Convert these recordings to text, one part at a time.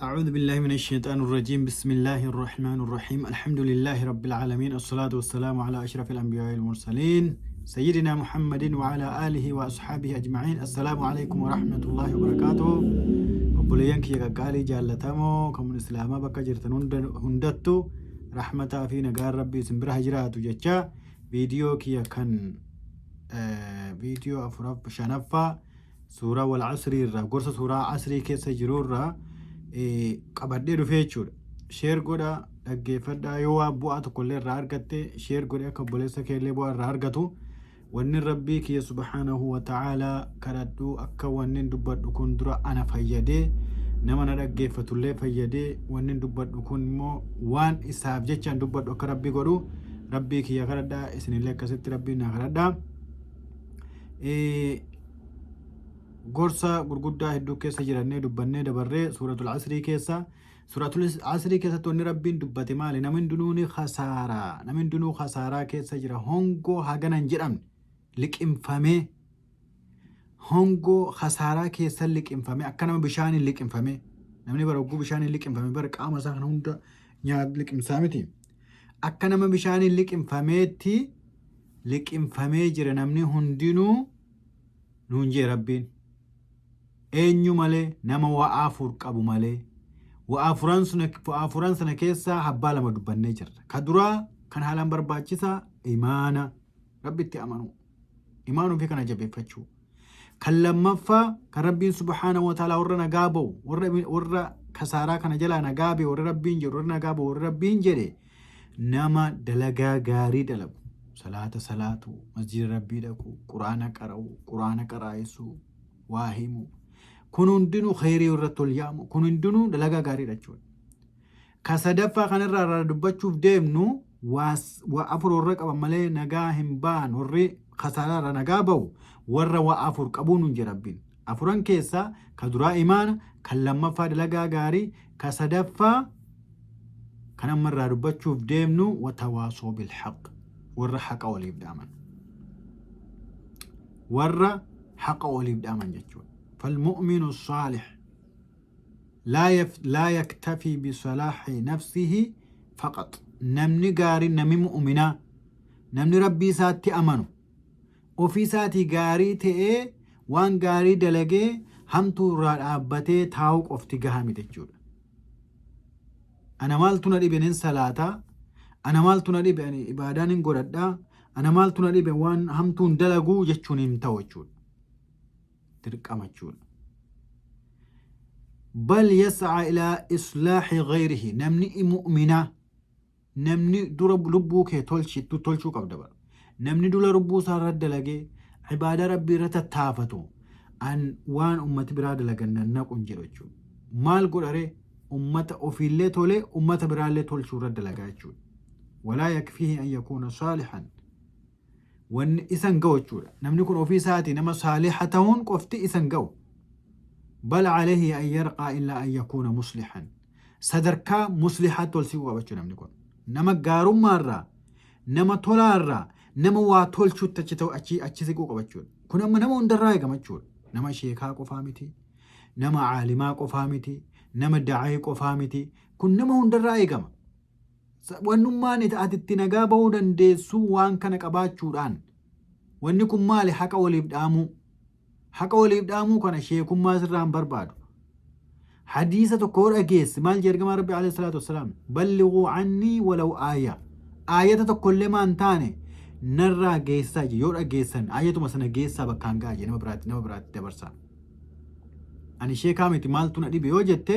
أعوذ بالله من الشيطان الرجيم بسم الله الرحمن الرحيم الحمد لله رب العالمين الصلاة والسلام على أشرف الأنبياء والمرسلين سيدنا محمد وعلى آله وأصحابه أجمعين السلام عليكم ورحمة الله وبركاته وبليانك يقالي جالتامو كمون إسلاما بكا جرتن هندتو رحمة في نقار ربي سنبرا هجرات جتشا فيديو كي كان فيديو أفراف شنفا سورة والعصر قرص سورة عصري كيس جرور qabadhee dhufee jechuudha. Sheer godha dhaggeeffadhaa yoo waa bu'aa tokkollee irraa argatte sheer godhe akka obboleessa keellee bu'aa irraa argatu wanni rabbii kiyya subhaanahu wa ta'aalaa kadhadhu akka wanni dubbadhu kun dura ana fayyadee nama na dhaggeeffatullee fayyadee wanni dubbadhu kun immoo waan isaaf jechaan dubbadhu akka rabbii godhu rabbii kiyya kadhadhaa isinillee akkasitti rabbii na kadhadhaa. Gorsa gurguddaa hedduu keessa jirannee dubbannee dabarree suuratul asrii keessa suuratul asrii keessatti wanni rabbiin dubbate maali namni hundinuu khasaaraa keessa jira hongoo haganan jedhamne liqimfamee hongoo khasaaraa keessa liqimfamee akka nama bishaaniin liqimfamee namni bara ogguu bishaaniin liqimfamee bara qaama isaa kana hunda nyaata liqimsaa miti akka nama bishaaniin liqimfameetti liqimfamee jira namni hundinuu nuun jee rabbiin. Eenyu malee nama wa'aa afur qabu malee wa'aa afuran sana keessaa habbaa lama dubbannee jirra. Ka duraa kan haalaan barbaachisaa imaana rabbitti amanuu imaanuu fi kana jabeeffachuu. Kan lammaffaa kan rabbiin subhaanahu wa ta'aalaa warra nagaa ba'u warra kasaaraa kana jalaa nagaa ba'e warra rabbiin jedhu warra nagaa ba'u warra rabbiin jedhe nama dalagaa gaarii dalagu salaata salaatu masjida rabbii dhaqu quraana qara'u quraana qaraa'essu waa himu. Kun hundinuu khayrii irratti ol yaamu kun hundinuu dalagaa gaariidha jechuudha. Ka sadaffaa kanarraa dubbachuuf deemnu waa afur warra qaban malee nagaa hin ba'an warri kasaaraarra nagaa ba'u warra waa afur qabuun hin jirabbiin. Afuran keessaa ka duraa imaana kan lammaffaa dalagaa gaarii ka sadaffaa kan ammarraa dubbachuuf deemnu watawaasoo bilhaq warra haqa waliif dhaaman warra haqa waliif dhaaman jechuudha. فالمؤمن الصالح لا يكتفي بصلاح نفسه فقط نمني غاري نمي مؤمنا نمني ربي ساتي أمنو وفي ساتي غاري تئي وان غاري دلقي همتو رابطي تاوك افتقاهمي تجود أنا مالتو ندي بنين صلاة أنا مالتو ندي بنين إبادان قرد أنا مالتو ندي بوان همتو دلقو جتشوني متوجود تركمچون بل يسعى إلى إصلاح غيره نمني مؤمنا نمني درب لبوك تولشو قبدبر نمني دول ربو صار رد لغي عبادة ربي رتتافتو أن وان أمت براد لغنن نقون جيروچو مال قرأري أمت أفيلي تولي أمت برالي تولشو رد لغاچو ولا يكفيه أن يكون صالحا وان إسان قو جودا نمني كون وفي ساتي نما صالحتهون قفتي إسان قو بل عليه أن يرقى إلا أن يكون مصلحا صدركا مصلحة تولسيو قبچو نمني كون نما قارو مارا نما تولارا نما واتولشو تچتو أچي سيقو قبچو كون أما نما اندراي قمچو نما شيخا قفامتي نما عالما قفامتي نما دعاي قفامتي كون نما اندراي قم wannummaan itti nagaa ba'uu dandeessu waan kana qabaachuudhaan wanni kun maali haqa waliif dhaamuu kana sheekummaa sirraan barbaadu hadiisa tokko dhageessi maal jedhama rabbi alayhi salaatu wassalaam ballighuu annii walaw aayata tokkollee maan taane narraa geessaa yoo dhageessan aayatuma sana geessaa bakkaan ga'a nama biraatti dabarsaa ani sheekaa miti maaltu na dhibe yoo jette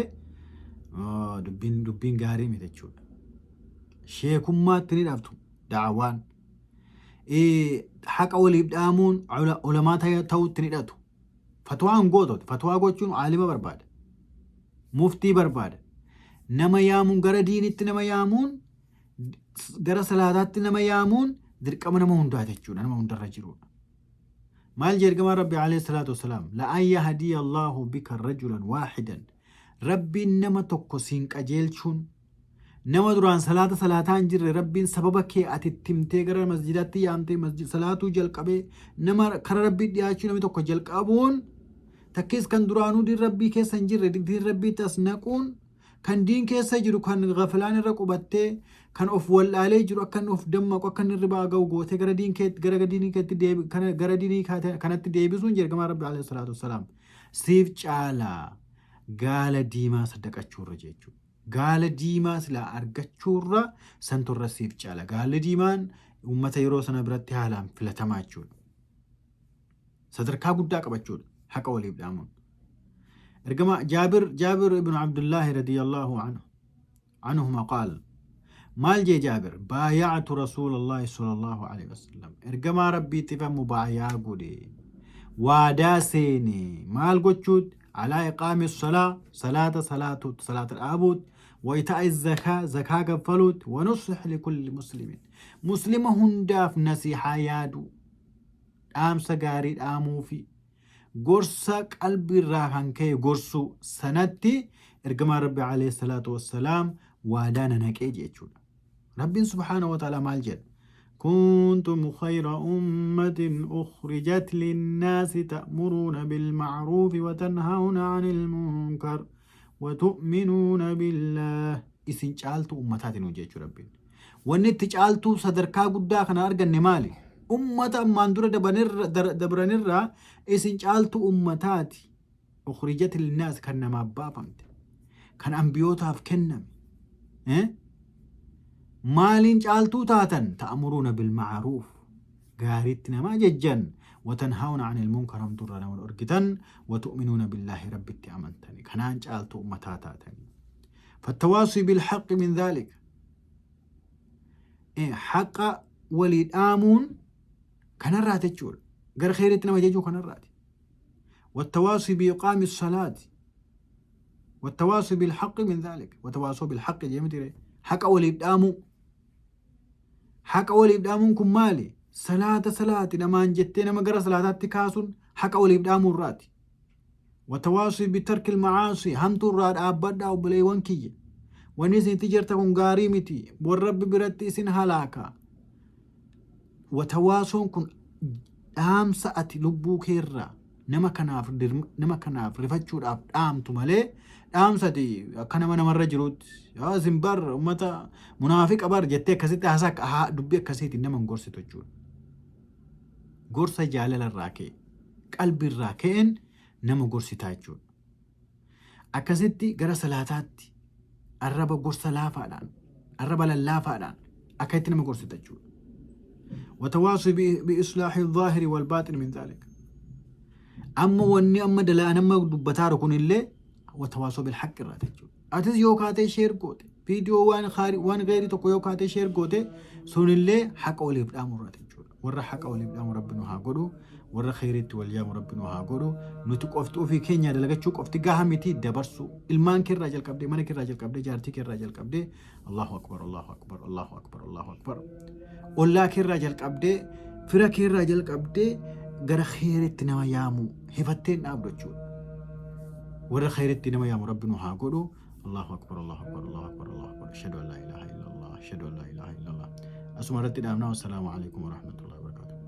dubbiin gaarii miti jechuudha. sheekummaatti ni dhabtu daawaan haqa waliif dhaamuun ulamaa ta'utti ni dhatu fatwaan gootot fatwaa gochuun aalima barbaada muftii barbaada nama yaamuun gara diinitti nama yaamuun gara salaataatti nama yaamuun dirqama nama hundaa jechuudha nama hundarra jirudha maal jedhama rabbi alayhi salaatu wassalaam la an yahdiya allahu bika rajulan waahidan rabbiin nama tokko siin qajeelchuun nama duraan salaataan jirre rabbiin sababa kee ati timtee gara masjidatti yaamtee masjid salaatuu jalqabee nama kara rabbii dhiyaachuu namni tokko jalqabuun takkis kan duraanuu din rabbii keessa hin jirre din rabbii tas naquun kan diin keessa jiru kan gaflaan irra qubattee kan of wallaalee jiru akka inni of dammaqu akka inni ribaa ga'u gootee gara diinii kanatti deebisuun jedhama Rabbi alayhi salaatu wassalaam. Siif caalaa gaala diimaa sadaqachuurra jechuudha. Gaala diimaa silaa argachuurra santurra siif caala. Gaalli diimaan uummata yeroo sana biratti haalaan filatamaa jechuudha. Sadarkaa guddaa qabachuudha haqa waliif dhaamuun. ergama جابر ابن عبد الله رضي الله عنهما قال مال جي جابر بايعت رسول الله صلى الله عليه وسلم ergama ربي تفهم مبايع قولي وادا سيني مال قوتشود على إقام الصلاة صلاة الآبود وإيتاء الزكاة زكاة قفلوت ونصح لكل مسلم هنداف نصيحة يادو سقاري آمو في gorsa qalbii irraa kan ka'e gorsu sanatti ergamaa Rabbi alayhi salaatu wassalaam waadaa naqee jechuudha. Rabbiin subhaanahu wa ta'ala maal jedha? كنتم خير أمة أخرجت للناس تأمرون بالمعروف وتنهون عن المنكر وتؤمنون بالله. إسن جعلتوا أمتات نوجيش ربين وأن تجعلتوا صدركا قدا خنا أرجع مالي أمة ماندورة دبرنرا إسن جعلتوا أمتاتي أخرجت للناس كان ما بابمت كان أنبيوتها في كنم مالين جعلتوا تاتن تأمرون بالمعروف قارتنا ما ججن وتنهون عن المنكر مدرنا والأرقتن وتؤمنون بالله رب التأمنتني كان جعلتوا أمتاتاتني فالتواصي بالحق من ذلك حق وليد آمون كان الرات الجول قال خيرتنا ما جيجو كان الرات والتواصي بإقام الصلاة والتواصي بالحق من ذلك وتواصوا بالحق جمتري حق وليد آمو حق وليد آمون كم مالي صلاة لما انجتنا ما قرأ صلاة تكاسون حق وليد آمو الرات وتواصي بترك المعاصي هم تراد أبدا وبلي وانكي ونسي تجرتكم قاريمتي والرب برتي سن هلاكا وتواصون كن سأتي لبو كيرا نما كناف رفتشو تمالي سأتي كان من مرجلوت يا زنبر أمتا منافق أبار جتة كسيت هساك دبي كسيت نما نقرس تجول قرص جالل الراكي قلب الراكين نما قرس تاجول أكسيتي قرا صلاتاتي الرب قرص لافادان الرب للافادان أكيت نما قرس تجول وتواصي بإصلاح الظاهر والباطن من ذلك أما وني أما دلا أما دبتار كون اللي وتواصوا بالحق الراتجو أتز يوكاتي شير قوتي فيديو وان غيري تكو يوكاتي شير قوتي سون اللي حق أولي بدأمو الراتجو ورا حق أولي بدأمو ربنا هاقودو ورا خيرت واليام ربنا هاقودو نتوك أفتو في كينيا دلغا تشوك أفتي قاهمتي دبرسو المان كير راجل كبدي ماني كير راجل كبدي جارتي كير راجل كبدي الله أكبر الله أكبر الله أكبر الله أكبر ولا كير راجل كبدي فرا كير راجل كبدي غير خيرت نما يامو هفتين أبدو تشوك ورا خيرت نما يامو ربنا هاقودو الله أكبر الله أكبر الله أكبر الله أكبر أشهد أن لا إله إلا الله أشهد أن لا إله إلا الله أسمع رتنا والسلام عليكم ورحمة الله